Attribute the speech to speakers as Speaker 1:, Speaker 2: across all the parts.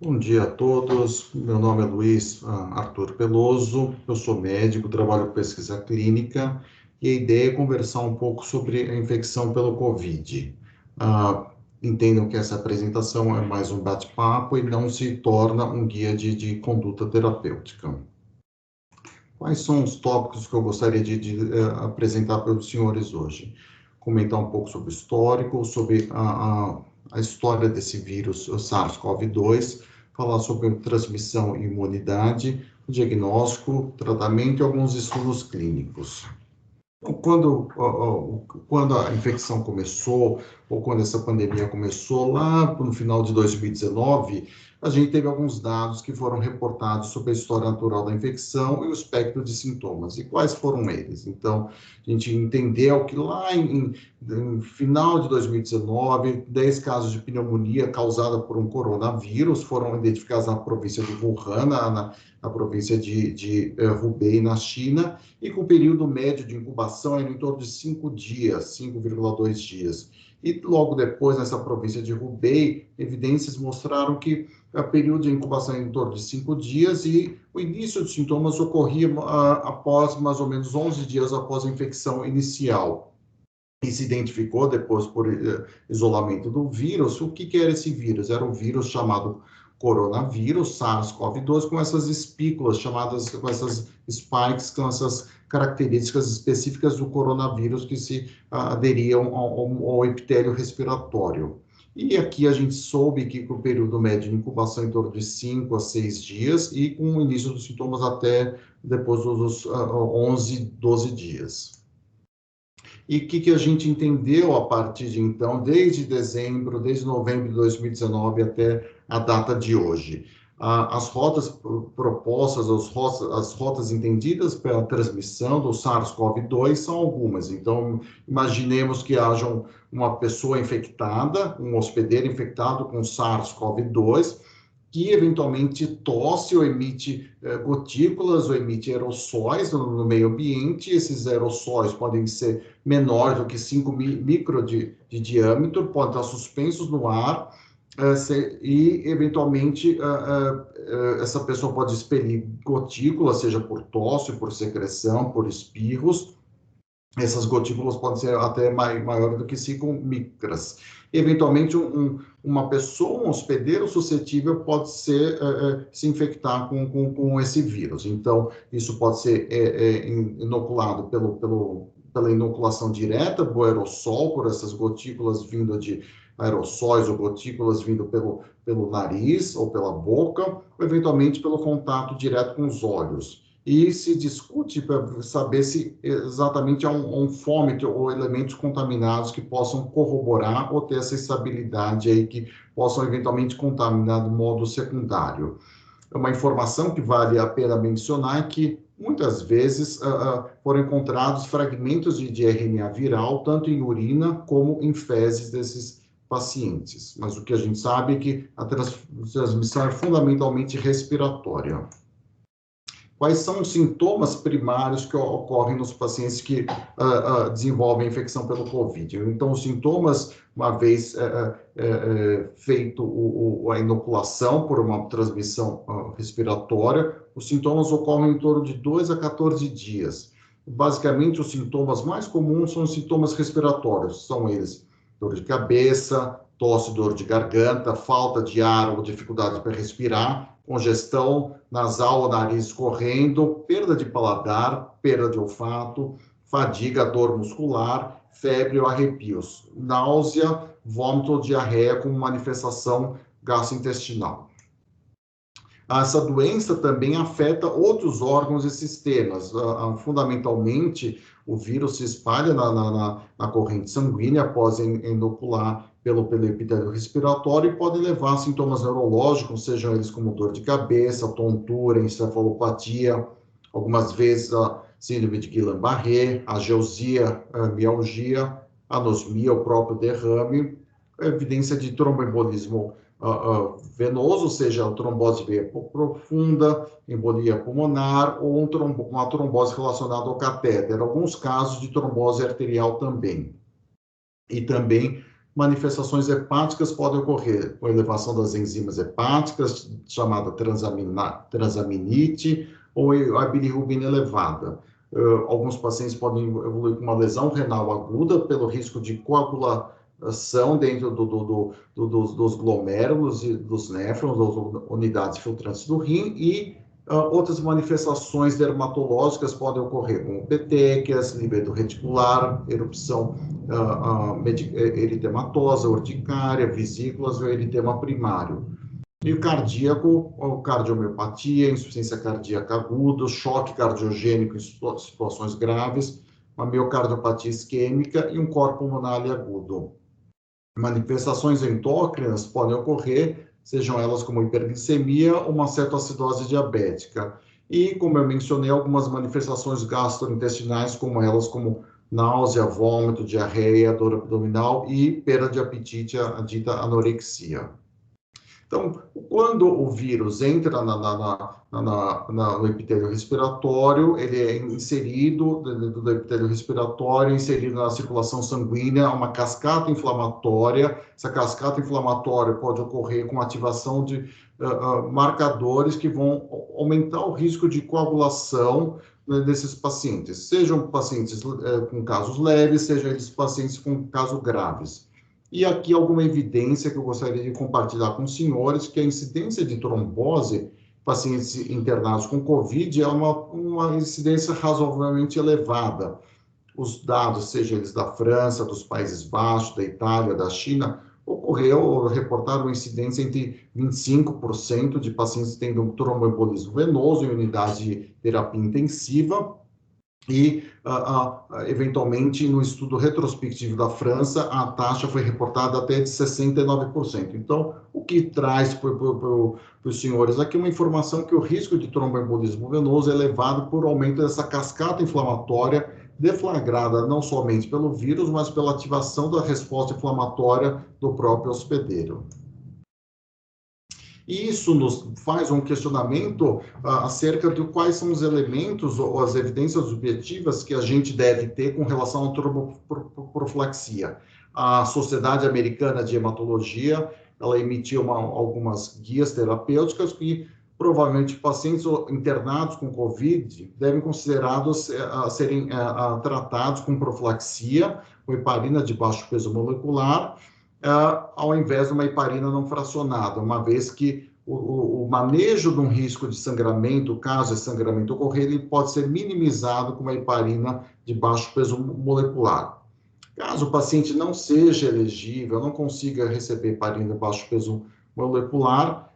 Speaker 1: Bom dia a todos. Meu nome é Luiz Arthur Peloso, eu sou médico, trabalho com pesquisa clínica e a ideia é conversar um pouco sobre a infecção pelo Covid. Entendam que essa apresentação é mais um bate-papo e não se torna um guia de conduta terapêutica. Quais são os tópicos que eu gostaria de apresentar para os senhores hoje? Comentar um pouco sobre o histórico, sobre a história desse vírus, o SARS-CoV-2, falar sobre transmissão e imunidade, o diagnóstico, tratamento e alguns estudos clínicos. Então, quando a infecção começou, ou quando essa pandemia começou, lá no final de 2019, a gente teve alguns dados que foram reportados sobre a história natural da infecção e o espectro de sintomas. E quais foram eles? Então, a gente entendeu que lá em final de 2019, 10 casos de pneumonia causada por um coronavírus foram identificados na província de Wuhan, na província de Hubei, na China, e com período médio de incubação era em torno de 5 dias, 5,2 dias. E logo depois, nessa província de Hubei, evidências mostraram que o período de incubação era em torno de 5 dias e o início dos sintomas ocorria após mais ou menos 11 dias após a infecção inicial. E se identificou depois por isolamento do vírus. O que era esse vírus? Era um vírus chamado coronavírus, SARS-CoV-2, com essas espículas chamadas, com essas spikes, com essas características específicas do coronavírus que se aderiam ao epitélio respiratório. E aqui a gente soube que com o período médio de incubação em torno de 5 a 6 dias e com o início dos sintomas até depois dos 11, 12 dias. E o que a gente entendeu a partir de então, desde dezembro, desde novembro de 2019 até a data de hoje? As rotas propostas, as rotas entendidas pela transmissão do SARS-CoV-2 são algumas. Então, imaginemos que haja uma pessoa infectada, um hospedeiro infectado com SARS-CoV-2, que eventualmente tosse ou emite gotículas ou emite aerossóis no meio ambiente. Esses aerossóis podem ser menores do que 5 micro de diâmetro, podem estar suspensos no ar e, eventualmente, essa pessoa pode expelir gotículas, seja por tosse, por secreção, por espirros. Essas gotículas podem ser até maiores do que 5 micras. Eventualmente, uma pessoa, um hospedeiro suscetível pode se infectar com esse vírus. Então, isso pode ser inoculado pela inoculação direta, do aerossol, por essas gotículas vindo de aerossóis ou gotículas vindo pelo nariz ou pela boca, ou eventualmente pelo contato direto com os olhos. E se discute para saber se exatamente há um fômito ou elementos contaminados que possam corroborar ou ter essa estabilidade aí, que possam eventualmente contaminar de modo secundário. É uma informação que vale a pena mencionar é que muitas vezes foram encontrados fragmentos de RNA viral, tanto em urina como em fezes desses pacientes. Mas o que a gente sabe é que a transmissão é fundamentalmente respiratória. Quais são os sintomas primários que ocorrem nos pacientes que desenvolvem infecção pelo COVID? Então, os sintomas, uma vez feito a inoculação por uma transmissão respiratória, os sintomas ocorrem em torno de 2 a 14 dias. Basicamente, os sintomas mais comuns são os sintomas respiratórios, são eles dor de cabeça, tosse, dor de garganta, falta de ar ou dificuldade para respirar, congestão nasal ou nariz escorrendo, perda de paladar, perda de olfato, fadiga, dor muscular, febre ou arrepios, náusea, vômito ou diarreia com manifestação gastrointestinal. Essa doença também afeta outros órgãos e sistemas. Fundamentalmente, o vírus se espalha na corrente sanguínea após inocular pelo epitélio respiratório e pode levar a sintomas neurológicos, sejam eles como dor de cabeça, tontura, encefalopatia, algumas vezes a síndrome de Guillain-Barré, ageusia, mialgia, anosmia, o próprio derrame, evidência de tromboembolismo venoso, ou seja, trombose veia profunda, embolia pulmonar ou uma trombose relacionada ao catéter. Alguns casos de trombose arterial também. E também Manifestações hepáticas podem ocorrer com elevação das enzimas hepáticas, chamada transaminite, ou a bilirrubina elevada. Alguns pacientes podem evoluir com uma lesão renal aguda pelo risco de coagulação dentro dos glomérulos e dos néfrons, das unidades filtrantes do rim, e outras manifestações dermatológicas podem ocorrer, como petequias, livedo reticular, erupção eritematosa, urticária, vesículas ou eritema primário. E o cardíaco, cardiomiopatia, insuficiência cardíaca aguda, choque cardiogênico em situações graves, uma miocardiopatia isquêmica e um cor pulmonar agudo. Manifestações endócrinas podem ocorrer, sejam elas como hiperglicemia ou uma cetoacidose diabética. E, como eu mencionei, algumas manifestações gastrointestinais, como náusea, vômito, diarreia, dor abdominal e perda de apetite, a dita anorexia. Então, quando o vírus entra no epitélio respiratório, ele é inserido dentro do epitélio respiratório, inserido na circulação sanguínea, uma cascata inflamatória. Essa cascata inflamatória pode ocorrer com ativação de marcadores que vão aumentar o risco de coagulação, né, desses pacientes, sejam pacientes com casos leves, sejam eles pacientes com casos graves. E aqui alguma evidência que eu gostaria de compartilhar com os senhores, que a incidência de trombose, pacientes internados com COVID, é uma incidência razoavelmente elevada. Os dados, seja eles da França, dos Países Baixos, da Itália, da China, reportaram incidência entre 25% de pacientes tendo tromboembolismo venoso em unidade de terapia intensiva, e, eventualmente, no estudo retrospectivo da França, a taxa foi reportada até de 69%. Então, o que traz para os senhores aqui uma informação que o risco de tromboembolismo venoso é elevado por aumento dessa cascata inflamatória deflagrada não somente pelo vírus, mas pela ativação da resposta inflamatória do próprio hospedeiro. E isso nos faz um questionamento acerca de quais são os elementos ou as evidências objetivas que a gente deve ter com relação à tromboprofilaxia. A Sociedade Americana de Hematologia, ela emitiu algumas guias terapêuticas que provavelmente pacientes internados com COVID devem considerados serem tratados com profilaxia, com heparina de baixo peso molecular, ao invés de uma heparina não fracionada, uma vez que o manejo de um risco de sangramento, caso esse sangramento ocorrer, ele pode ser minimizado com uma heparina de baixo peso molecular. Caso o paciente não seja elegível, não consiga receber heparina de baixo peso molecular,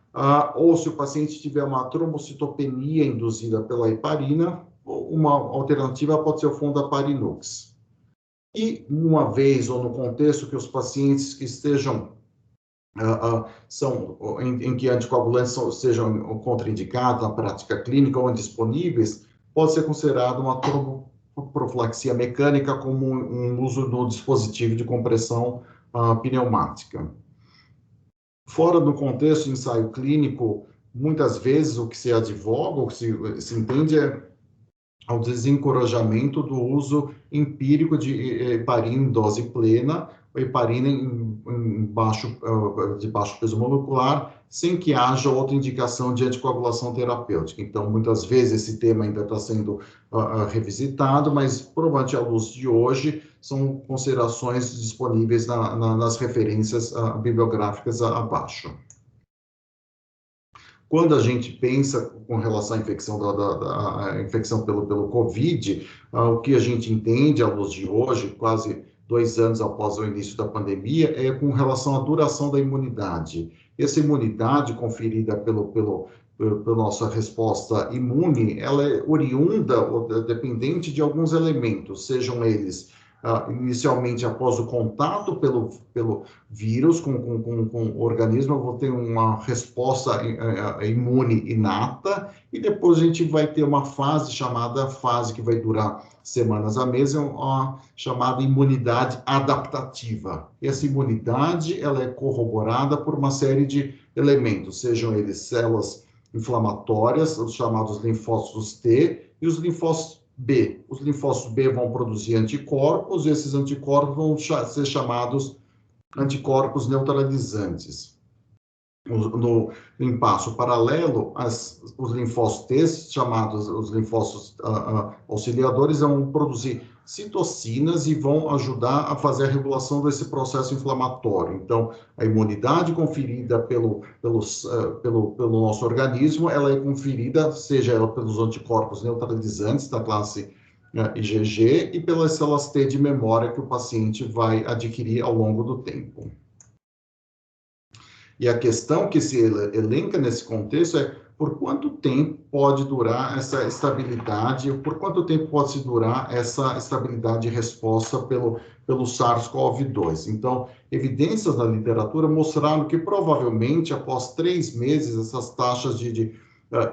Speaker 1: ou se o paciente tiver uma trombocitopenia induzida pela heparina, uma alternativa pode ser o fondaparinux. E uma vez, ou no contexto que os pacientes que estejam, em que anticoagulantes sejam contraindicados na prática clínica ou indisponíveis, pode ser considerado uma tromboprofilaxia mecânica como um uso do dispositivo de compressão pneumática. Fora do contexto de ensaio clínico, muitas vezes o que se advoga, o que se entende ao desencorajamento do uso empírico de heparina em dose plena, ou heparina de baixo peso molecular, sem que haja outra indicação de anticoagulação terapêutica. Então, muitas vezes esse tema ainda está sendo revisitado, mas provavelmente à luz de hoje são considerações disponíveis nas referências bibliográficas abaixo. Quando a gente pensa com relação à infecção, infecção pelo COVID, o que a gente entende à luz de hoje, quase 2 anos após o início da pandemia, é com relação à duração da imunidade. Essa imunidade conferida pela nossa resposta imune, ela é oriunda ou dependente de alguns elementos, sejam eles inicialmente após o contato pelo vírus com o organismo, eu vou ter uma resposta imune inata, e depois a gente vai ter uma fase que vai durar semanas a meses, a chamada imunidade adaptativa. Essa imunidade, ela é corroborada por uma série de elementos, sejam eles células inflamatórias, os chamados linfócitos T, e os linfócitos B. Os linfócitos B vão produzir anticorpos, e esses anticorpos vão ser chamados anticorpos neutralizantes. Em passo paralelo, os linfócitos T, chamados os linfócitos auxiliadores, vão produzir citocinas e vão ajudar a fazer a regulação desse processo inflamatório. Então, a imunidade conferida pelo nosso organismo, ela é conferida, seja ela pelos anticorpos neutralizantes da classe IgG e pelas células T de memória que o paciente vai adquirir ao longo do tempo. E a questão que se elenca nesse contexto é por quanto tempo pode durar essa estabilidade, por quanto tempo pode se durar essa estabilidade de resposta pelo SARS-CoV-2. Então, evidências na literatura mostraram que provavelmente após 3 meses essas taxas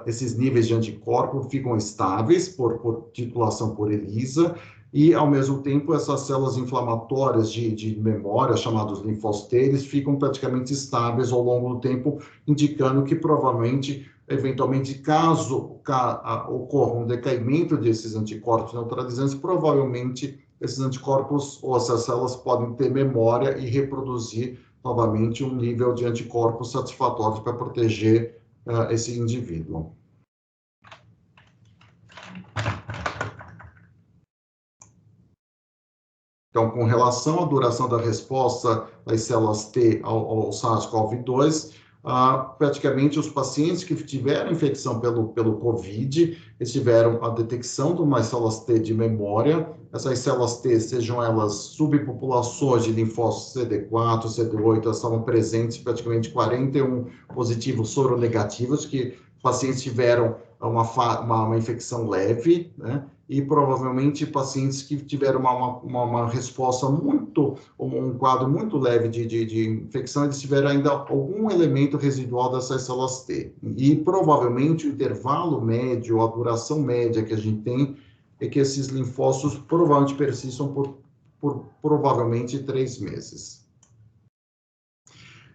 Speaker 1: esses níveis de anticorpo ficam estáveis por titulação por ELISA, e, ao mesmo tempo, essas células inflamatórias de memória, chamadas linfócitos T, eles ficam praticamente estáveis ao longo do tempo, indicando que provavelmente, eventualmente, caso ocorra um decaimento desses anticorpos neutralizantes, provavelmente esses anticorpos ou essas células podem ter memória e reproduzir novamente um nível de anticorpos satisfatório para proteger esse indivíduo. Então, com relação à duração da resposta das células T ao SARS-CoV-2, praticamente os pacientes que tiveram infecção pelo COVID, eles tiveram a detecção de umas células T de memória. Essas células T, sejam elas subpopulações de linfócitos CD4, CD8, elas estavam presentes, praticamente 41 positivos soronegativos, que pacientes tiveram uma infecção leve, né? E provavelmente pacientes que tiveram uma resposta um quadro muito leve de infecção, eles tiveram ainda algum elemento residual dessas células T. E provavelmente o intervalo médio, a duração média que a gente tem, é que esses linfócitos provavelmente persistam por provavelmente 3 meses.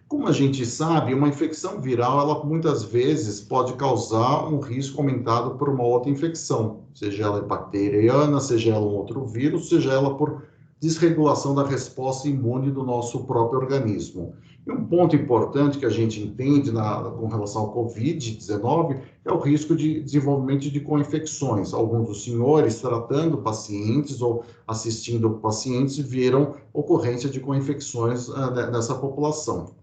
Speaker 1: Como a gente sabe, uma infecção viral, ela muitas vezes pode causar um risco aumentado por uma outra infecção, seja ela bacteriana, seja ela um outro vírus, seja ela por desregulação da resposta imune do nosso próprio organismo. E um ponto importante que a gente entende com relação ao COVID-19 é o risco de desenvolvimento de co-infecções. Alguns dos senhores tratando pacientes ou assistindo pacientes viram ocorrência de co-infecções nessa população.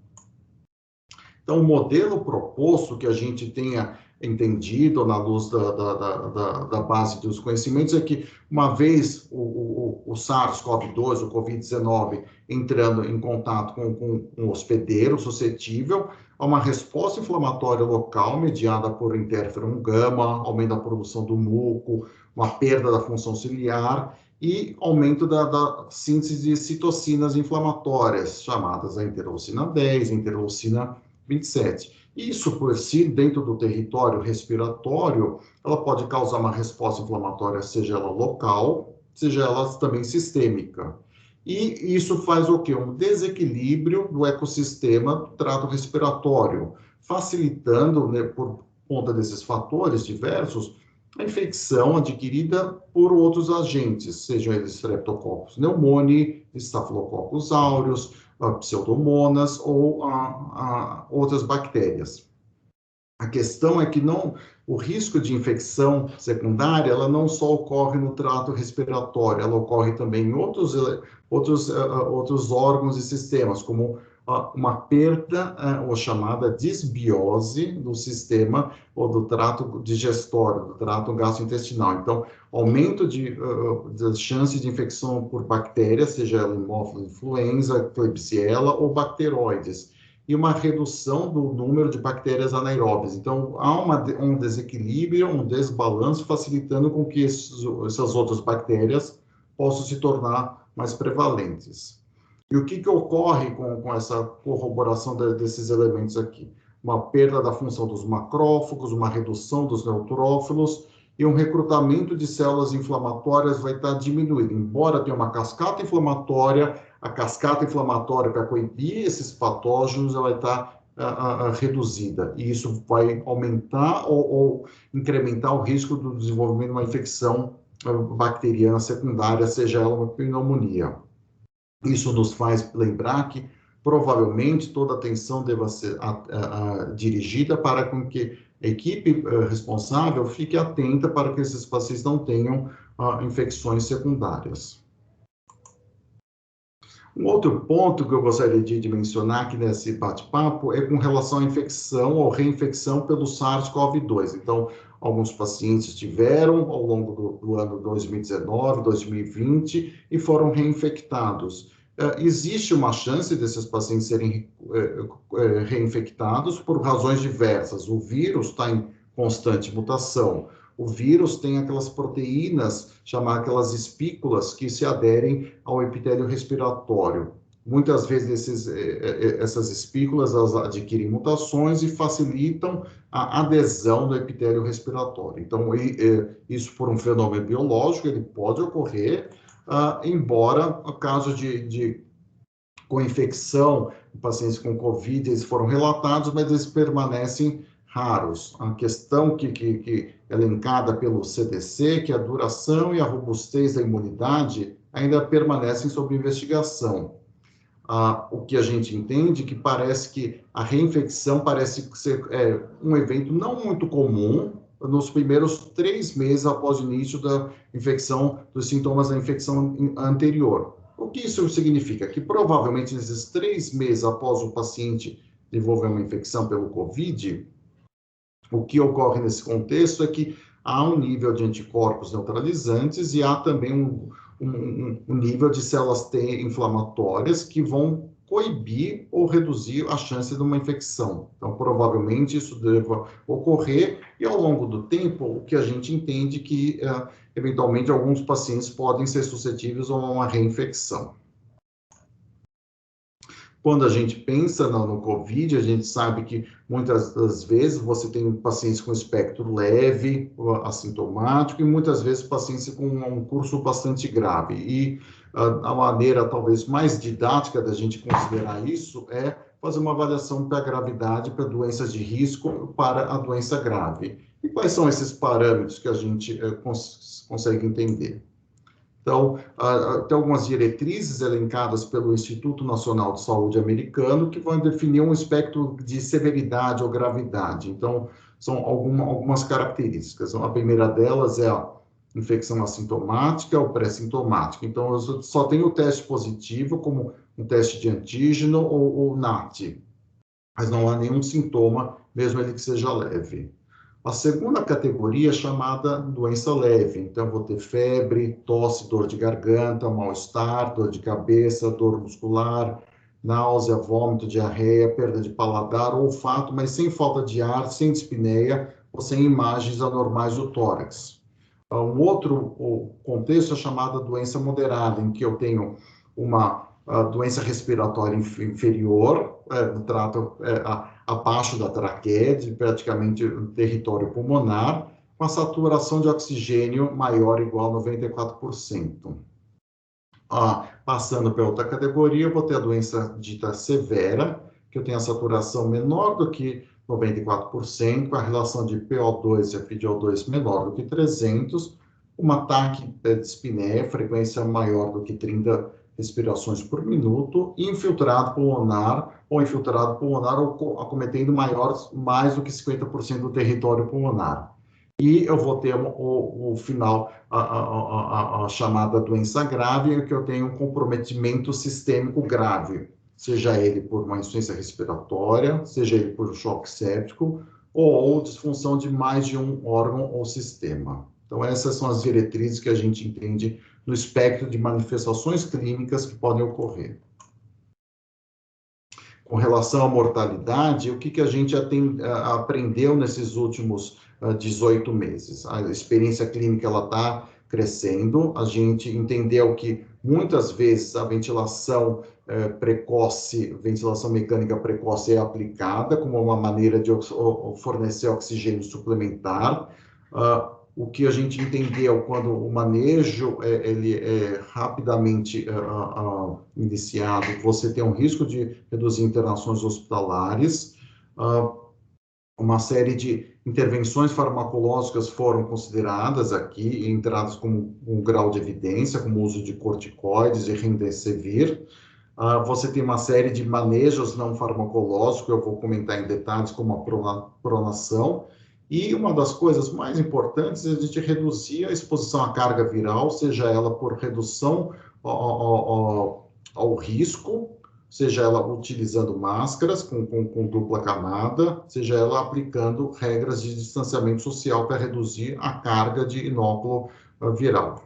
Speaker 1: Então, o modelo proposto que a gente tenha entendido na luz da base dos conhecimentos é que, uma vez o SARS-CoV-2, o COVID-19, entrando em contato com um hospedeiro suscetível, há uma resposta inflamatória local mediada por interferon gama, aumento da produção do muco, uma perda da função ciliar e aumento da síntese de citocinas inflamatórias, chamadas a interleucina 10, interleucina 27. Isso, por si, dentro do território respiratório, ela pode causar uma resposta inflamatória, seja ela local, seja ela também sistêmica. E isso faz o quê? Um desequilíbrio do ecossistema do trato respiratório, facilitando, né, por conta desses fatores diversos, a infecção adquirida por outros agentes, sejam eles Streptococcus pneumoniae, Staphylococcus aureus, pseudomonas ou outras bactérias. A questão é que o risco de infecção secundária, ela não só ocorre no trato respiratório, ela ocorre também em outros órgãos e sistemas, como uma perda ou chamada disbiose do sistema ou do trato digestório, do trato gastrointestinal. Então, aumento das chances de infecção por bactérias, seja ela Haemophilus influenza, Klebsiella ou bacteroides, e uma redução do número de bactérias anaeróbias. Então, há um desequilíbrio, um desbalanço, facilitando com que essas outras bactérias possam se tornar mais prevalentes. E o que ocorre com essa corroboração desses elementos aqui? Uma perda da função dos macrófagos, uma redução dos neutrófilos e um recrutamento de células inflamatórias vai estar diminuído. Embora tenha uma cascata inflamatória, a cascata inflamatória para coibir esses patógenos, ela vai estar reduzida. E isso vai aumentar ou incrementar o risco do desenvolvimento de uma infecção bacteriana secundária, seja ela uma pneumonia. Isso nos faz lembrar que provavelmente toda a atenção deva ser dirigida para com que a equipe responsável fique atenta para que esses pacientes não tenham infecções secundárias. Um outro ponto que eu gostaria de mencionar aqui nesse bate-papo é com relação à infecção ou reinfecção pelo SARS-CoV-2. Então, alguns pacientes tiveram ao longo do ano 2019, 2020 e foram reinfectados. Existe uma chance desses pacientes serem reinfectados por razões diversas. O vírus está em constante mutação. O vírus tem aquelas proteínas, chamadas aquelas espículas, que se aderem ao epitélio respiratório. Muitas vezes essas espículas elas adquirem mutações e facilitam a adesão do epitélio respiratório. Então, isso por um fenômeno biológico, ele pode ocorrer, embora o caso com infecção, pacientes com Covid, eles foram relatados, mas eles permanecem raros. A questão que é elencada pelo CDC, que a duração e a robustez da imunidade ainda permanecem sob investigação. O que a gente entende que parece que a reinfecção parece ser um evento não muito comum nos primeiros 3 meses após o início da infecção, dos sintomas da infecção anterior. O que isso significa? Que provavelmente nesses 3 meses após o paciente desenvolver uma infecção pelo Covid, o que ocorre nesse contexto é que há um nível de anticorpos neutralizantes e há também um nível de células T inflamatórias que vão coibir ou reduzir a chance de uma infecção. Então, provavelmente isso deva ocorrer e ao longo do tempo, o que a gente entende que, eventualmente, alguns pacientes podem ser suscetíveis a uma reinfecção. Quando a gente pensa no COVID, a gente sabe que muitas das vezes você tem pacientes com espectro leve, assintomático, e muitas vezes pacientes com um curso bastante grave. E a maneira talvez mais didática da gente considerar isso é fazer uma avaliação da gravidade para doenças de risco para a doença grave. E quais são esses parâmetros que a gente consegue entender? Então, tem algumas diretrizes elencadas pelo Instituto Nacional de Saúde americano que vão definir um espectro de severidade ou gravidade. Então, são algumas características. A primeira delas é a infecção assintomática ou pré-sintomática. Então, eu só tenho o teste positivo, como um teste de antígeno ou NAT, mas não há nenhum sintoma, mesmo ele que seja leve. A segunda categoria é chamada doença leve. Então, vou ter febre, tosse, dor de garganta, mal-estar, dor de cabeça, dor muscular, náusea, vômito, diarreia, perda de paladar, olfato, mas sem falta de ar, sem dispneia ou sem imagens anormais do tórax. Um outro contexto é chamada doença moderada, em que eu tenho uma doença respiratória inferior, no trato abaixo da traqueia, praticamente no território pulmonar, com a saturação de oxigênio maior ou igual a 94%. Passando para outra categoria, eu vou ter a doença dita severa, que eu tenho a saturação menor do que 94%, com a relação de PO2 e FiO2 menor do que 300, uma ataque de dispneia, frequência maior do que 30 respirações por minuto, infiltrado pulmonar ou acometendo mais do que 50% do território pulmonar. E eu vou ter o final, a chamada doença grave, em que eu tenho um comprometimento sistêmico grave, seja ele por uma insuficiência respiratória, seja ele por choque séptico, ou disfunção de mais de um órgão ou sistema. Então, essas são as diretrizes que a gente entende no espectro de manifestações clínicas que podem ocorrer. Com relação à mortalidade, o que a gente aprendeu nesses últimos 18 meses? A experiência clínica está crescendo, a gente entendeu que muitas vezes a ventilação ventilação mecânica precoce é aplicada como uma maneira de fornecer oxigênio suplementar. O que a gente entendeu quando o manejo ele é rapidamente iniciado, você tem um risco de reduzir internações hospitalares. Uma série de intervenções farmacológicas foram consideradas aqui, entradas com um grau de evidência, como o uso de corticoides e remdesivir. Você tem uma série de manejos não farmacológicos, eu vou comentar em detalhes, como a pronação. E uma das coisas mais importantes é a gente reduzir a exposição à carga viral, seja ela por redução ao risco, seja ela utilizando máscaras com dupla camada, seja ela aplicando regras de distanciamento social para reduzir a carga de inóculo viral.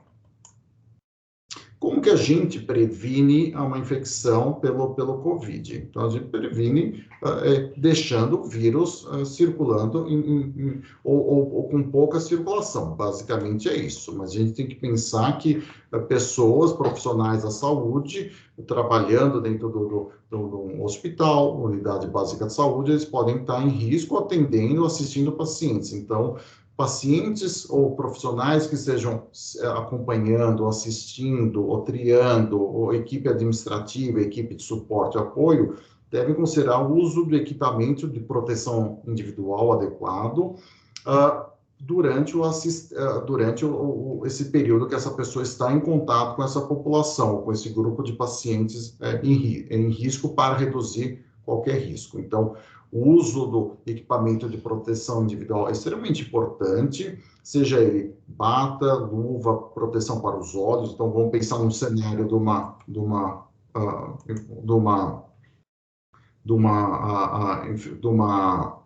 Speaker 1: Como que a gente previne uma infecção pelo COVID? Então, a gente previne deixando o vírus circulando ou com pouca circulação. Basicamente é isso. Mas a gente tem que pensar que pessoas, profissionais da saúde, trabalhando dentro do hospital, unidade básica de saúde, eles podem estar em risco atendendo, assistindo pacientes. Então, pacientes ou profissionais que estejam acompanhando, assistindo, ou triando, ou equipe administrativa, equipe de suporte e apoio, devem considerar o uso do equipamento de proteção individual adequado durante esse período que essa pessoa está em contato com essa população, com esse grupo de pacientes em risco, para reduzir qualquer risco. Então, o uso do equipamento de proteção individual é extremamente importante, seja ele bata, luva, proteção para os olhos. Então, vamos pensar num cenário de uma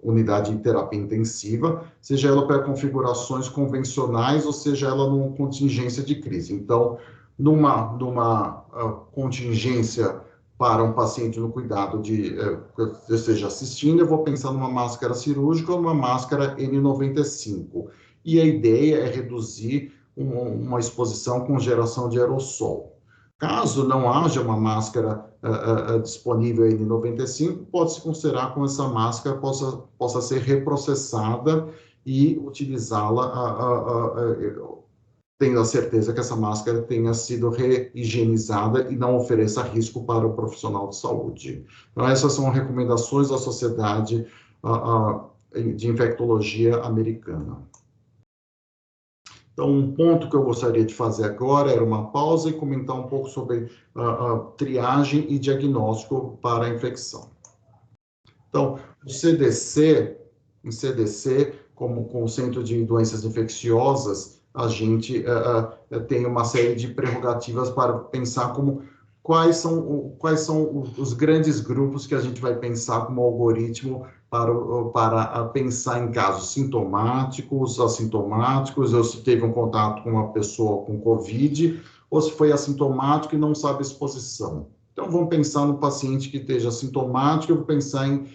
Speaker 1: unidade de terapia intensiva, seja ela para configurações convencionais ou seja ela numa contingência de crise. Então, numa contingência para um paciente no cuidado que eu esteja assistindo, eu vou pensar numa máscara cirúrgica ou numa máscara N95. E a ideia é reduzir uma exposição com geração de aerossol. Caso não haja uma máscara disponível N95, pode-se considerar que essa máscara possa ser reprocessada e utilizá-la tendo a certeza que essa máscara tenha sido re-higienizada e não ofereça risco para o profissional de saúde. Então, essas são recomendações da Sociedade de Infectologia Americana. Então, um ponto que eu gostaria de fazer agora era uma pausa e comentar um pouco sobre triagem e diagnóstico para a infecção. Então, o CDC, como com o Centro de Doenças Infecciosas, a gente tem uma série de prerrogativas para pensar quais são os grandes grupos que a gente vai pensar como algoritmo para pensar em casos sintomáticos, assintomáticos, ou se teve um contato com uma pessoa com COVID, ou se foi assintomático e não sabe a exposição. Então, vamos pensar no paciente que esteja assintomático, eu vou pensar em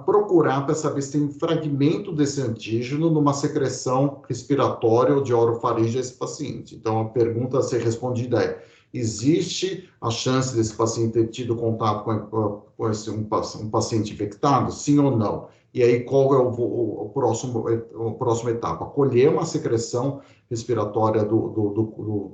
Speaker 1: procurar para saber se tem um fragmento desse antígeno numa secreção respiratória ou de orofaringe desse paciente. Então, a pergunta a ser respondida é: existe a chance desse paciente ter tido contato com um paciente infectado? Sim ou não? E aí, qual é a próxima etapa? Colher uma secreção respiratória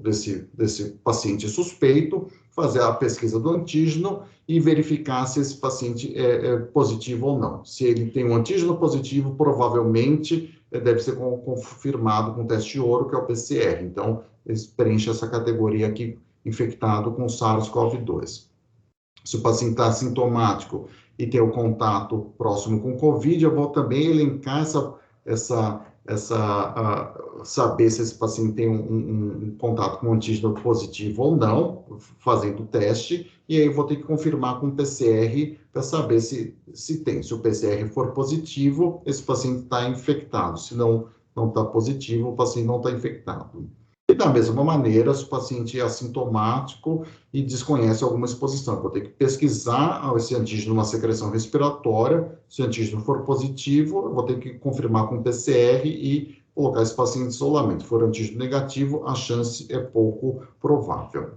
Speaker 1: desse paciente suspeito, fazer a pesquisa do antígeno e verificar se esse paciente é positivo ou não. Se ele tem um antígeno positivo, provavelmente deve ser confirmado com teste ouro, que é o PCR. Então, eles preenchem essa categoria aqui, infectado com SARS-CoV-2. Se o paciente está assintomático e tem o contato próximo com COVID, eu vou também elencar saber se esse paciente tem um contato com um antígeno positivo ou não, fazendo o teste, e aí eu vou ter que confirmar com o PCR para saber se tem. Se o PCR for positivo, esse paciente está infectado. Se não está positivo, o paciente não está infectado. E da mesma maneira, se o paciente é assintomático e desconhece alguma exposição, eu vou ter que pesquisar esse antígeno numa secreção respiratória. Se o antígeno for positivo, eu vou ter que confirmar com PCR e colocar esse paciente em isolamento. Se for antígeno negativo, a chance é pouco provável.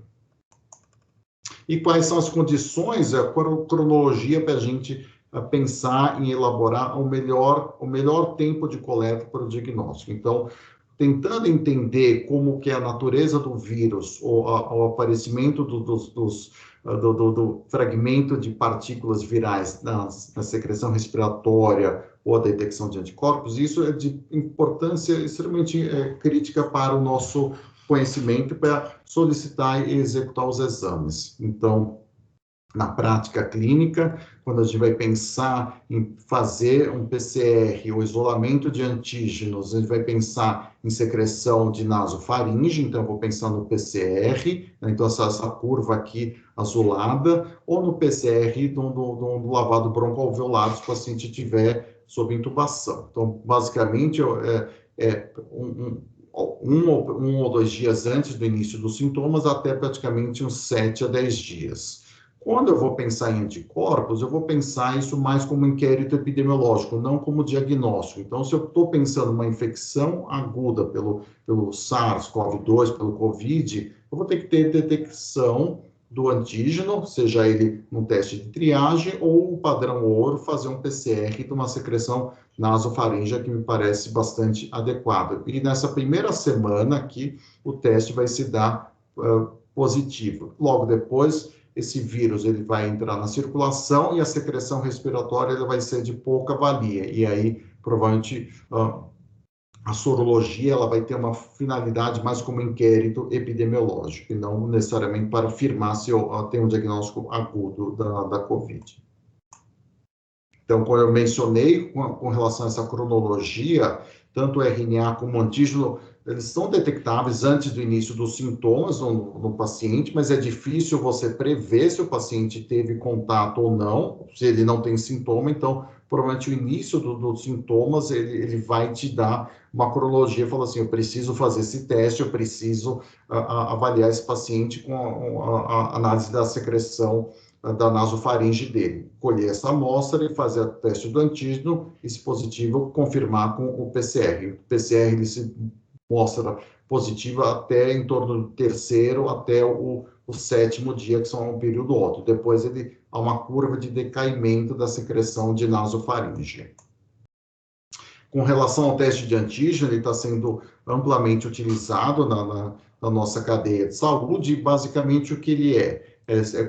Speaker 1: E quais são as condições, a cronologia para a gente pensar em elaborar o melhor tempo de coleta para o diagnóstico? Então, tentando entender como que é a natureza do vírus, ou o aparecimento do fragmento de partículas virais na secreção respiratória ou a detecção de anticorpos, isso é de importância extremamente crítica para o nosso conhecimento para solicitar e executar os exames. Então, na prática clínica, quando a gente vai pensar em fazer um PCR, o isolamento de antígenos, a gente vai pensar em secreção de nasofaringe, então eu vou pensar no PCR, né? Então essa curva aqui azulada, ou no PCR do lavado broncoalveolar, se o paciente estiver sob intubação. Então, basicamente, um ou 2 dias antes do início dos sintomas, até praticamente uns 7 a 10 dias. Quando eu vou pensar em anticorpos, eu vou pensar isso mais como inquérito epidemiológico, não como diagnóstico. Então, se eu estou pensando uma infecção aguda pelo SARS-CoV-2, pelo COVID, eu vou ter que ter detecção do antígeno, seja ele no teste de triagem ou o padrão ouro, fazer um PCR de uma secreção nasofaríngea, que me parece bastante adequado. E nessa primeira semana aqui, o teste vai se dar positivo. Logo depois, esse vírus ele vai entrar na circulação e a secreção respiratória ele vai ser de pouca valia. E aí, provavelmente, a sorologia ela vai ter uma finalidade mais como inquérito epidemiológico, e não necessariamente para afirmar se eu tenho um diagnóstico agudo da COVID. Então, como eu mencionei, com relação a essa cronologia, tanto o RNA como o antígeno, eles são detectáveis antes do início dos sintomas no paciente, mas é difícil você prever se o paciente teve contato ou não, se ele não tem sintoma, então, provavelmente o início dos sintomas, ele vai te dar uma cronologia, falando assim, eu preciso fazer esse teste, eu preciso avaliar esse paciente com a análise da secreção da nasofaringe dele, colher essa amostra e fazer o teste do antígeno e, se positivo, confirmar com o PCR. O PCR ele se mostra positivo até em torno do terceiro até o 7º dia, que são um período ótimo. Depois ele há uma curva de decaimento da secreção de nasofaringe. Com relação ao teste de antígeno, ele está sendo amplamente utilizado na nossa cadeia de saúde, e basicamente o que ele é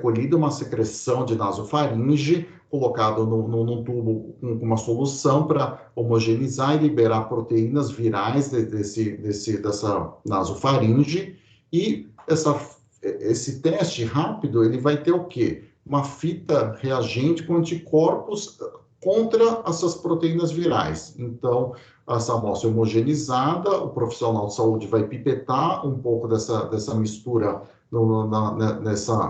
Speaker 1: colhida uma secreção de nasofaringe, colocado num tubo com uma solução para homogeneizar e liberar proteínas virais dessa nasofaringe, e esse teste rápido, ele vai ter o quê? Uma fita reagente com anticorpos contra essas proteínas virais. Então, essa amostra homogeneizada, o profissional de saúde vai pipetar um pouco dessa mistura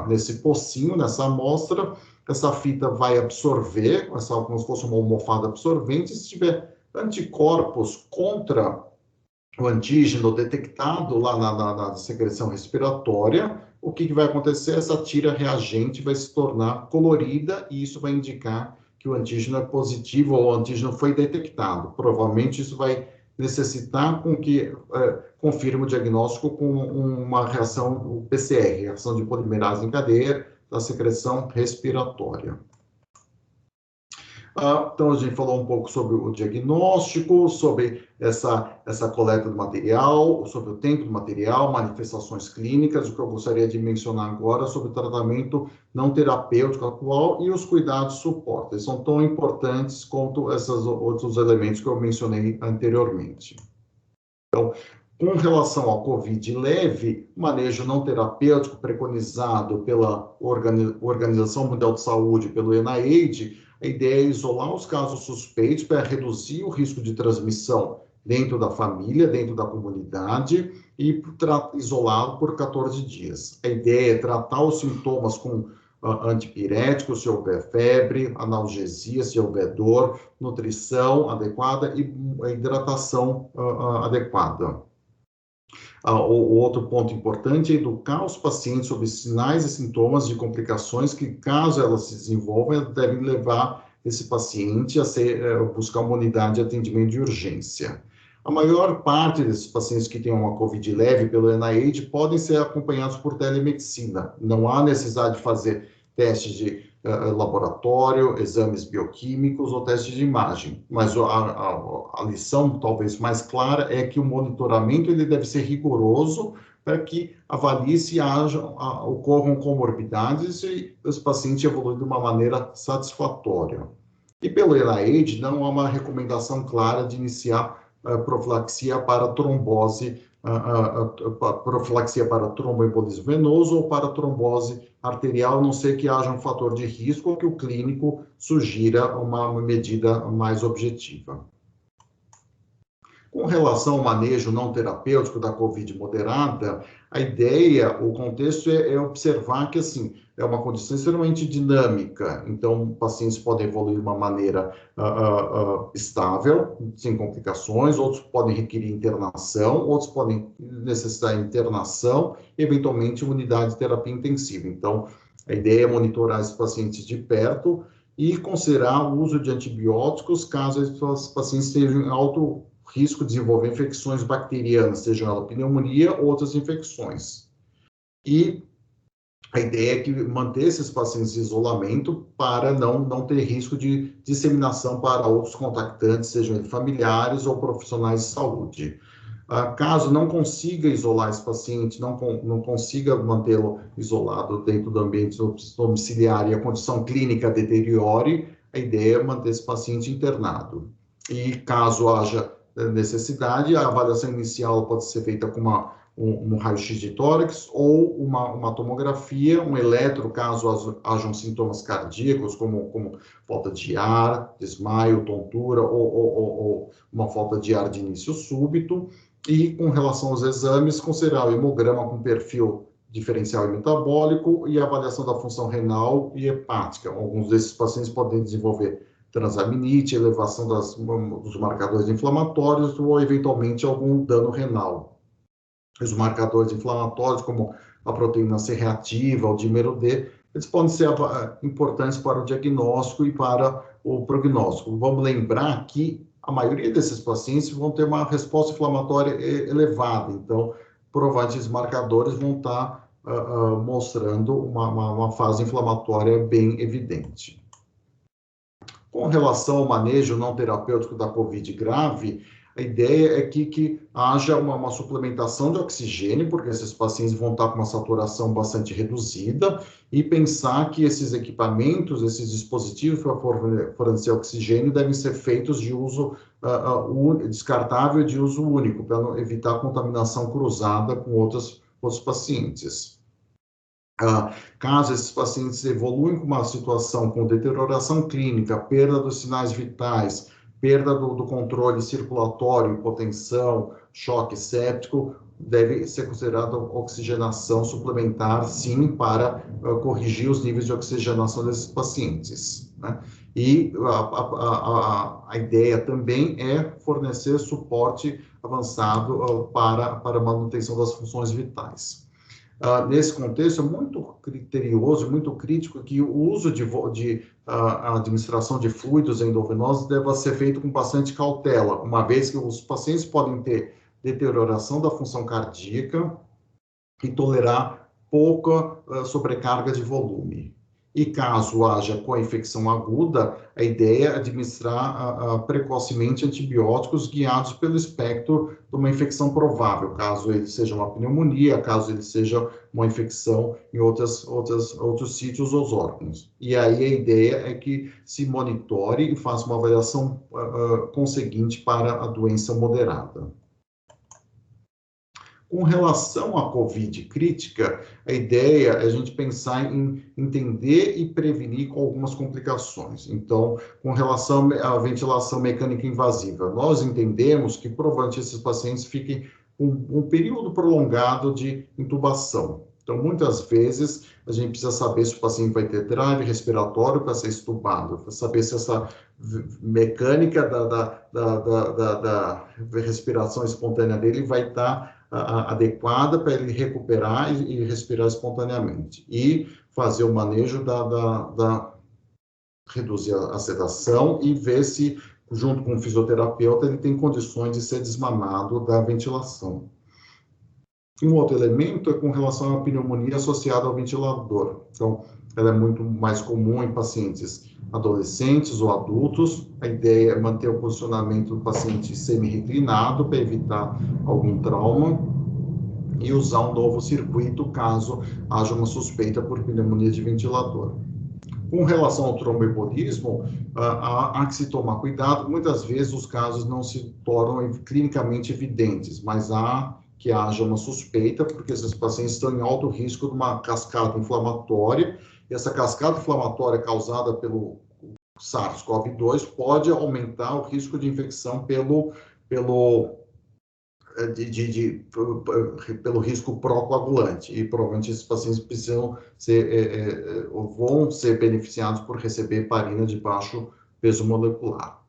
Speaker 1: nesse pocinho, nessa amostra, essa fita vai absorver, como se fosse uma almofada absorvente, se tiver anticorpos contra o antígeno detectado lá na secreção respiratória, o que vai acontecer? Essa tira reagente vai se tornar colorida e isso vai indicar que o antígeno é positivo ou o antígeno foi detectado. Provavelmente isso vai necessitar com que confirme o diagnóstico com uma reação, o PCR, reação de polimerase em cadeia da secreção respiratória. Então, a gente falou um pouco sobre o diagnóstico, sobre essa coleta do material, sobre o tempo do material, manifestações clínicas. O que eu gostaria de mencionar agora sobre o tratamento não terapêutico atual e os cuidados de suporte. Eles são tão importantes quanto esses outros elementos que eu mencionei anteriormente. Então, com relação ao COVID leve, o manejo não terapêutico preconizado pela Organização Mundial de Saúde, pelo NIH, a ideia é isolar os casos suspeitos para reduzir o risco de transmissão dentro da família, dentro da comunidade, e isolá-lo por 14 dias. A ideia é tratar os sintomas com antipiréticos, se houver febre, analgesia, se houver dor, nutrição adequada e hidratação adequada. O outro ponto importante é educar os pacientes sobre sinais e sintomas de complicações que, caso elas se desenvolvam, devem levar esse paciente a buscar uma unidade de atendimento de urgência. A maior parte desses pacientes que têm uma COVID leve pelo NIH podem ser acompanhados por telemedicina. Não há necessidade de fazer testes de laboratório, exames bioquímicos ou testes de imagem. Mas a lição talvez mais clara é que o monitoramento ele deve ser rigoroso para que avalie se ocorram comorbidades e esse paciente evolui de uma maneira satisfatória. E pelo NIH não há uma recomendação clara de iniciar profilaxia para trombose a profilaxia para tromboembolismo venoso ou para trombose arterial, a não ser que haja um fator de risco ou que o clínico sugira uma medida mais objetiva. Com relação ao manejo não terapêutico da COVID moderada, a ideia, o contexto é observar que, assim, é uma condição extremamente dinâmica, então, pacientes podem evoluir de uma maneira estável, sem complicações, outros podem requerir internação, outros podem necessitar internação, eventualmente unidade de terapia intensiva. Então, a ideia é monitorar esses pacientes de perto e considerar o uso de antibióticos caso esses pacientes estejam em alto risco de desenvolver infecções bacterianas, sejam elas pneumonia ou outras infecções. E a ideia é que manter esses pacientes em isolamento para não ter risco de disseminação para outros contactantes, sejam eles familiares ou profissionais de saúde. Caso não consiga isolar esse paciente, não consiga mantê-lo isolado dentro do ambiente domiciliar e a condição clínica deteriore, a ideia é manter esse paciente internado. E caso haja necessidade, a avaliação inicial pode ser feita com um raio-x de tórax ou uma tomografia, um eletro, caso hajam sintomas cardíacos, como falta de ar, desmaio, tontura ou uma falta de ar de início súbito. E com relação aos exames, considerar o hemograma com perfil diferencial e metabólico e a avaliação da função renal e hepática. Alguns desses pacientes podem desenvolver transaminite, elevação dos marcadores inflamatórios ou, eventualmente, algum dano renal. Os marcadores inflamatórios, como a proteína C reativa, o dímero D, eles podem ser importantes para o diagnóstico e para o prognóstico. Vamos lembrar que a maioria desses pacientes vão ter uma resposta inflamatória elevada, então, provavelmente, esses marcadores vão estar mostrando uma fase inflamatória bem evidente. Com relação ao manejo não terapêutico da COVID grave, a ideia é que haja uma suplementação de oxigênio, porque esses pacientes vão estar com uma saturação bastante reduzida, e pensar que esses equipamentos, esses dispositivos para fornecer oxigênio devem ser feitos de uso descartável de uso único, para evitar contaminação cruzada com outros pacientes. Caso esses pacientes evoluem com uma situação com deterioração clínica, perda dos sinais vitais, perda do controle circulatório, hipotensão, choque séptico, deve ser considerada oxigenação suplementar, sim, para corrigir os níveis de oxigenação desses pacientes, né? E a ideia também é fornecer suporte avançado para a manutenção das funções vitais. Nesse contexto, é muito criterioso, muito crítico que o uso de administração de fluidos endovenosos deva ser feito com bastante cautela, uma vez que os pacientes podem ter deterioração da função cardíaca e tolerar pouca sobrecarga de volume. E caso haja co-infecção aguda, a ideia é administrar precocemente antibióticos guiados pelo espectro de uma infecção provável, caso ele seja uma pneumonia, caso ele seja uma infecção em outros sítios ou órgãos. E aí a ideia é que se monitore e faça uma avaliação conseguinte para a doença moderada. Com relação à COVID crítica, a ideia é a gente pensar em entender e prevenir com algumas complicações. Então, com relação à ventilação mecânica invasiva, nós entendemos que provavelmente esses pacientes fiquem um período prolongado de intubação. Então, muitas vezes, a gente precisa saber se o paciente vai ter drive respiratório para ser estubado, para saber se essa mecânica da respiração espontânea dele vai estar adequada para ele recuperar e respirar espontaneamente. E fazer o manejo reduzir a sedação e ver se, junto com o fisioterapeuta, ele tem condições de ser desmamado da ventilação. Um outro elemento é com relação à pneumonia associada ao ventilador. Então, ela é muito mais comum em pacientes adolescentes ou adultos. A ideia é manter o posicionamento do paciente semi-reclinado para evitar algum trauma e usar um novo circuito caso haja uma suspeita por pneumonia de ventilador. Com relação ao tromboembolismo, há que se tomar cuidado. Muitas vezes os casos não se tornam clinicamente evidentes, mas há que haja uma suspeita, porque esses pacientes estão em alto risco de uma cascata inflamatória, e essa cascata inflamatória causada pelo SARS-CoV-2 pode aumentar o risco de infecção pelo risco pró-coagulante, e provavelmente esses pacientes precisam ser, vão ser beneficiados por receber heparina de baixo peso molecular.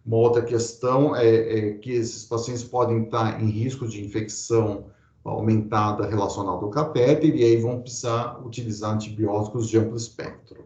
Speaker 1: Uma outra questão é que esses pacientes podem estar em risco de infecção aumentada relacionada ao catéter, e aí vão precisar utilizar antibióticos de amplo espectro.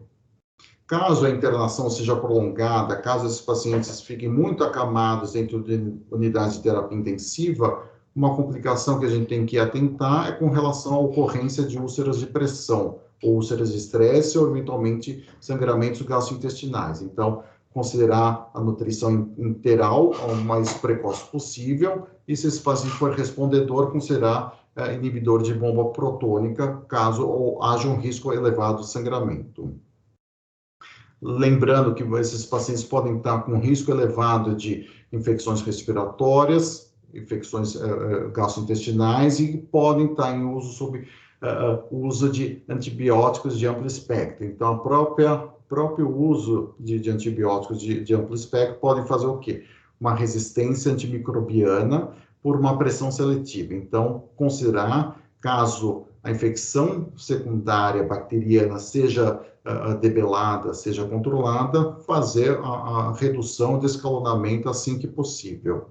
Speaker 1: Caso a internação seja prolongada, caso esses pacientes fiquem muito acamados dentro de unidade de terapia intensiva, uma complicação que a gente tem que atentar é com relação à ocorrência de úlceras de pressão, ou úlceras de estresse, ou eventualmente sangramentos gastrointestinais. Então, considerar a nutrição enteral o mais precoce possível, e se esse paciente for respondedor, considerar inibidor de bomba protônica, caso haja um risco elevado de sangramento. Lembrando que esses pacientes podem estar com risco elevado de infecções respiratórias, infecções gastrointestinais, e podem estar em uso sob uso de antibióticos de amplo espectro. Então, próprio uso de antibióticos de amplo espectro pode fazer o quê? Uma resistência antimicrobiana por uma pressão seletiva. Então, considerar, caso a infecção secundária bacteriana seja debelada, seja controlada, fazer a redução de escalonamento assim que possível.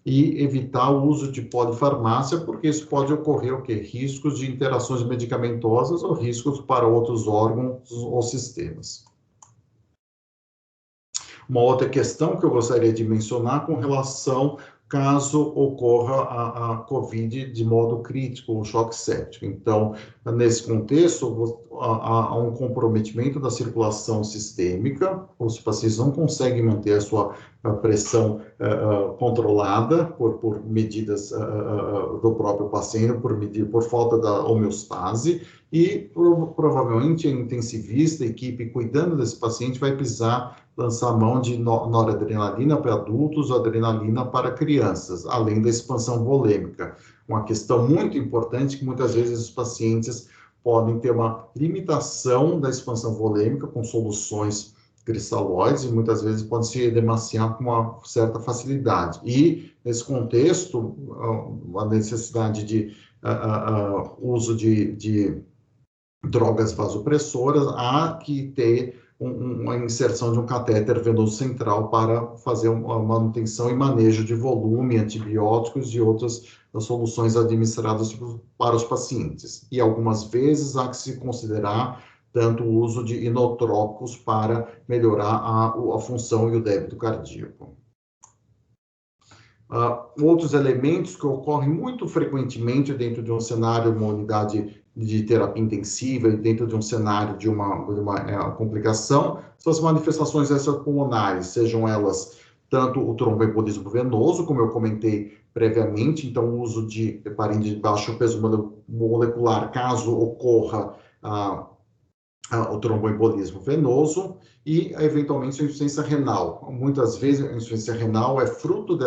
Speaker 1: E evitar o uso de polifarmácia, porque isso pode ocorrer o quê? Riscos de interações medicamentosas ou riscos para outros órgãos ou sistemas. Uma outra questão que eu gostaria de mencionar com relação caso ocorra a COVID de modo crítico, o choque séptico. Então, nesse contexto, há um comprometimento da circulação sistêmica, os pacientes não conseguem manter a sua pressão controlada por medidas do próprio paciente, por falta da homeostase, e provavelmente a intensivista, a equipe cuidando desse paciente, vai precisar lançar mão de noradrenalina para adultos, adrenalina para crianças, além da expansão volêmica. Uma questão muito importante que muitas vezes os pacientes podem ter uma limitação da expansão volêmica com soluções cristalóides, e muitas vezes pode se edemaciar com uma certa facilidade. E, nesse contexto, a necessidade de uso de drogas vasopressoras, há que ter uma inserção de um catéter venoso central para fazer uma manutenção e manejo de volume, antibióticos e outras soluções administradas para os pacientes. E algumas vezes há que se considerar tanto o uso de inotrópicos para melhorar a função e o débito cardíaco. Outros elementos que ocorrem muito frequentemente dentro de um cenário, uma unidade de terapia intensiva, dentro de um cenário de uma complicação, são as manifestações extrapulmonares, sejam elas tanto o tromboembolismo venoso, como eu comentei previamente, então o uso de heparina de baixo peso molecular, caso ocorra o tromboembolismo venoso, e eventualmente a insuficiência renal. Muitas vezes a insuficiência renal é fruto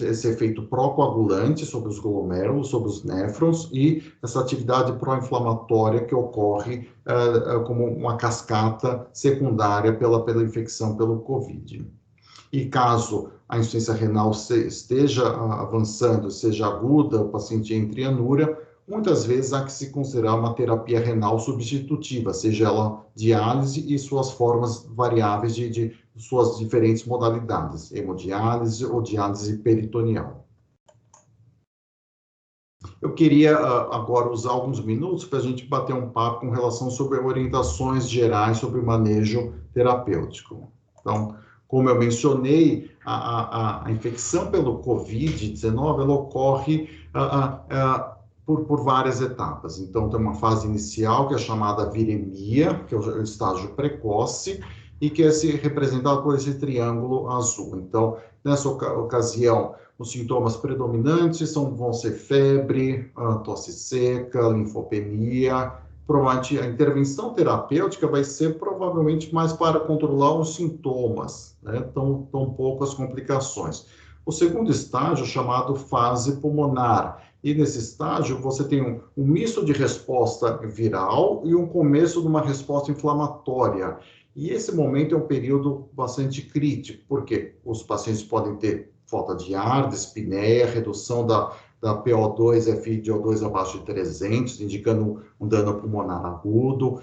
Speaker 1: esse efeito pró-coagulante sobre os glomérulos, sobre os néfrons, e essa atividade pró-inflamatória que ocorre como uma cascata secundária pela infecção pelo COVID. E caso a insuficiência renal esteja avançando, seja aguda, o paciente entre em anúria, muitas vezes há que se considerar uma terapia renal substitutiva, seja ela diálise e suas formas variáveis de suas diferentes modalidades, hemodiálise ou diálise peritoneal. Eu queria agora usar alguns minutos para a gente bater um papo com relação sobre orientações gerais sobre o manejo terapêutico. Então, como eu mencionei, a infecção pelo COVID-19 ela ocorre por várias etapas. Então, tem uma fase inicial, que é chamada viremia, que é o estágio precoce, e que é representado por esse triângulo azul. Então, nessa ocasião, os sintomas predominantes vão ser febre, tosse seca, linfopenia. Provavelmente, a intervenção terapêutica vai ser provavelmente mais para controlar os sintomas, né? Tão poucas complicações. O segundo estágio, chamado fase pulmonar, E nesse estágio, você tem um misto de resposta viral e um começo de uma resposta inflamatória. E esse momento é um período bastante crítico, porque os pacientes podem ter falta de ar, dispneia, redução da PO2, FiO2 abaixo de 300, indicando um dano pulmonar agudo,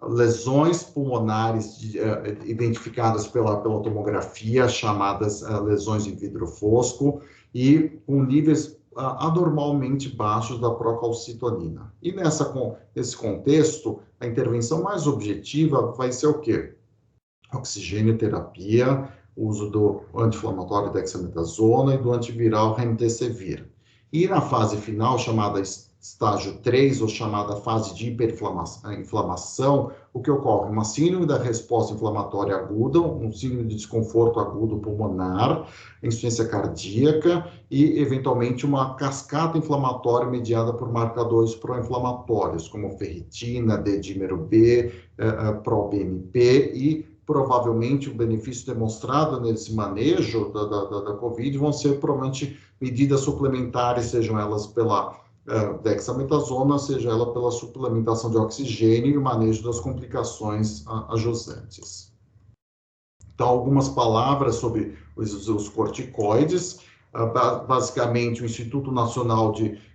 Speaker 1: lesões pulmonares identificadas pela tomografia, chamadas lesões em vidro fosco, e com níveis anormalmente baixos da procalcitonina. E nesse contexto, a intervenção mais objetiva vai ser o quê? Oxigênio-terapia, uso do anti-inflamatório dexametasona e do antiviral remdesivir. E na fase final, chamada estágio 3, ou chamada fase de hiperinflamação, o que ocorre? Uma síndrome da resposta inflamatória aguda, um síndrome de desconforto agudo pulmonar, insuficiência cardíaca e, eventualmente, uma cascata inflamatória mediada por marcadores pró-inflamatórios, como ferritina, D-dímero B, pró-BNP e provavelmente o benefício demonstrado nesse manejo da COVID vão ser provavelmente medidas suplementares, sejam elas pela dexametasona, seja ela pela suplementação de oxigênio e o manejo das complicações adjacentes. Então, algumas palavras sobre os corticoides. Basicamente, o Instituto Nacional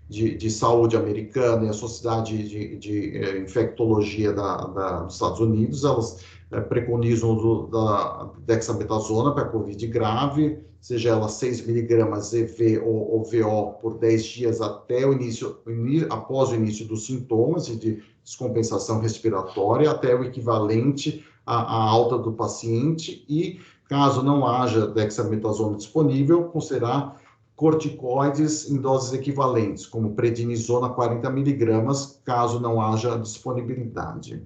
Speaker 1: de Saúde Americana e a Sociedade de Infectologia dos Estados Unidos, elas preconizam o uso da dexametasona para COVID grave, seja ela 6 miligramas EV ou VO por 10 dias após o início dos sintomas e de descompensação respiratória, até o equivalente à alta do paciente, e caso não haja dexametasona disponível, considerar corticoides em doses equivalentes, como prednisona 40 miligramas, caso não haja disponibilidade.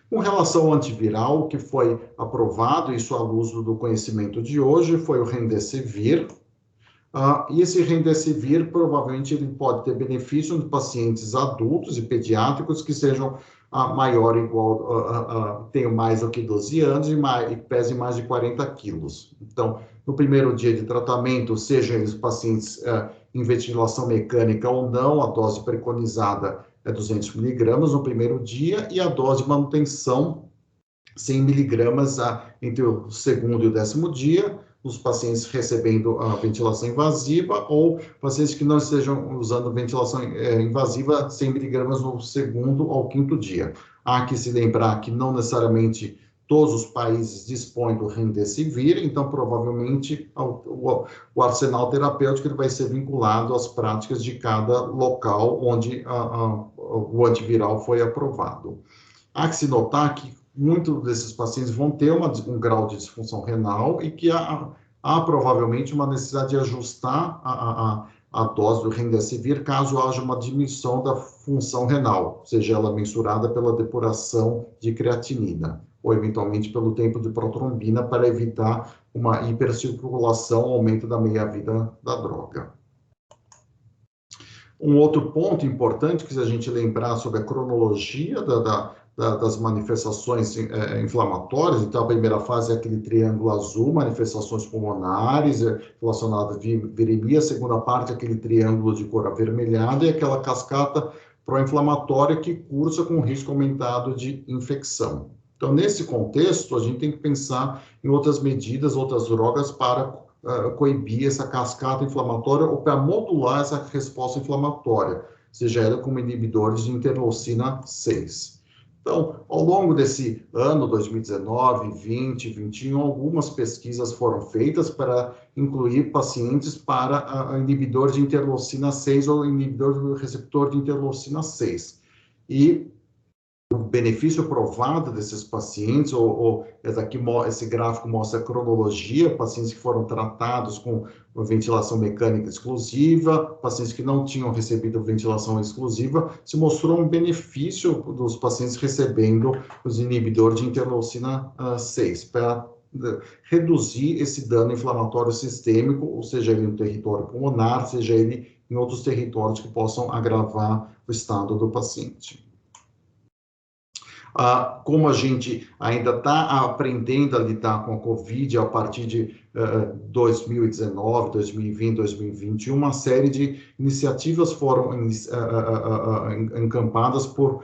Speaker 1: Com relação ao antiviral, o que foi aprovado, isso à luz do conhecimento de hoje, foi o remdesivir. E esse remdesivir, provavelmente, ele pode ter benefício em pacientes adultos e pediátricos que sejam maior ou igual, tenham mais do que 12 anos e pesem mais de 40 quilos. Então, no primeiro dia de tratamento, sejam eles pacientes em ventilação mecânica ou não, a dose preconizada é 200 miligramas no primeiro dia, e a dose de manutenção 100 miligramas entre o segundo e o 10º dia, os pacientes recebendo a ventilação invasiva ou pacientes que não estejam usando ventilação invasiva 100 miligramas no segundo ao 5º dia. Há que se lembrar que não necessariamente todos os países dispõem do remdesivir, então provavelmente o arsenal terapêutico ele vai ser vinculado às práticas de cada local onde o antiviral foi aprovado. Há que se notar que muitos desses pacientes vão ter um grau de disfunção renal e que há provavelmente uma necessidade de ajustar a dose do remdesivir caso haja uma diminuição da função renal, seja ela mensurada pela depuração de creatinina ou eventualmente pelo tempo de protrombina para evitar uma hipercirculação, aumento da meia-vida da droga. Um outro ponto importante que se a gente lembrar sobre a cronologia das manifestações inflamatórias, então a primeira fase é aquele triângulo azul, manifestações pulmonares relacionadas à viremia, a segunda parte é aquele triângulo de cor avermelhada e aquela cascata pró-inflamatória que cursa com risco aumentado de infecção. Então, nesse contexto, a gente tem que pensar em outras medidas, outras drogas para coibir essa cascata inflamatória ou para modular essa resposta inflamatória, seja ela como inibidores de interleucina 6. Então, ao longo desse ano, 2019, 2020, 2021, algumas pesquisas foram feitas para incluir pacientes para inibidor de interleucina 6 ou inibidor do receptor de interleucina 6. E o benefício provado desses pacientes, esse gráfico mostra a cronologia, pacientes que foram tratados com ventilação mecânica exclusiva, pacientes que não tinham recebido ventilação exclusiva, se mostrou um benefício dos pacientes recebendo os inibidores de interleucina 6, para reduzir esse dano inflamatório sistêmico, ou seja ele no território pulmonar, seja ele em outros territórios que possam agravar o estado do paciente. Como a gente ainda está aprendendo a lidar com a Covid a partir de 2019, 2020, 2021, uma série de iniciativas foram encampadas por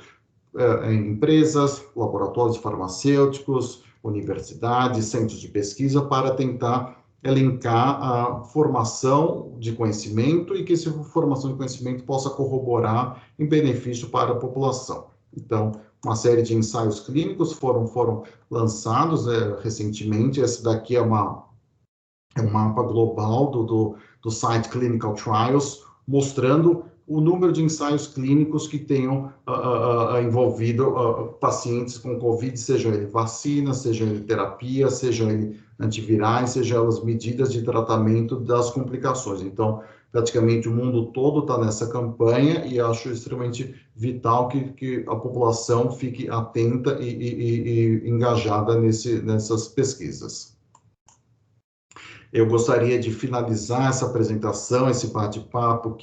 Speaker 1: empresas, laboratórios farmacêuticos, universidades, centros de pesquisa, para tentar elencar a formação de conhecimento e que essa formação de conhecimento possa corroborar em benefício para a população. Então, uma série de ensaios clínicos foram lançados recentemente. Esse daqui é um mapa global do site Clinical Trials, mostrando o número de ensaios clínicos que tenham envolvido pacientes com COVID, seja ele vacina, seja ele terapia, seja ele antivirais, seja elas medidas de tratamento das complicações. Então, praticamente o mundo todo está nessa campanha e acho extremamente vital que a população fique atenta e engajada nessas pesquisas. Eu gostaria de finalizar essa apresentação, esse bate-papo,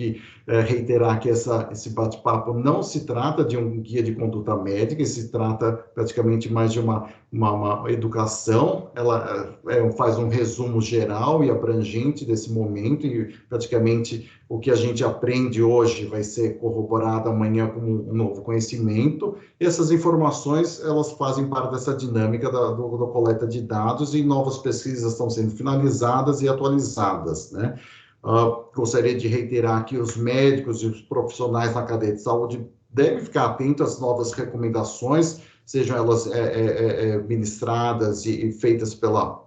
Speaker 1: reiterar que esse bate-papo não se trata de um guia de conduta médica, se trata praticamente mais de uma educação. Ela faz um resumo geral e abrangente desse momento, e praticamente o que a gente aprende hoje vai ser corroborado amanhã com um novo conhecimento. E essas informações, elas fazem parte dessa dinâmica da coleta de dados, e novas pesquisas estão sendo finalizadas e atualizadas, né? Gostaria de reiterar que os médicos e os profissionais na cadeia de saúde devem ficar atentos às novas recomendações, sejam elas ministradas e feitas pelo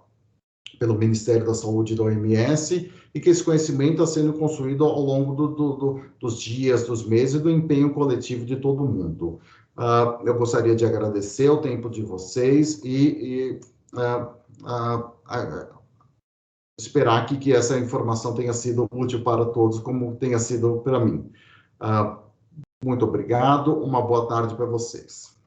Speaker 1: Ministério da Saúde e da OMS, e que esse conhecimento está sendo construído ao longo dos dias, dos meses, e do empenho coletivo de todo mundo. Eu gostaria de agradecer o tempo de vocês e esperar que essa informação tenha sido útil para todos, como tenha sido para mim. Muito obrigado, uma boa tarde para vocês.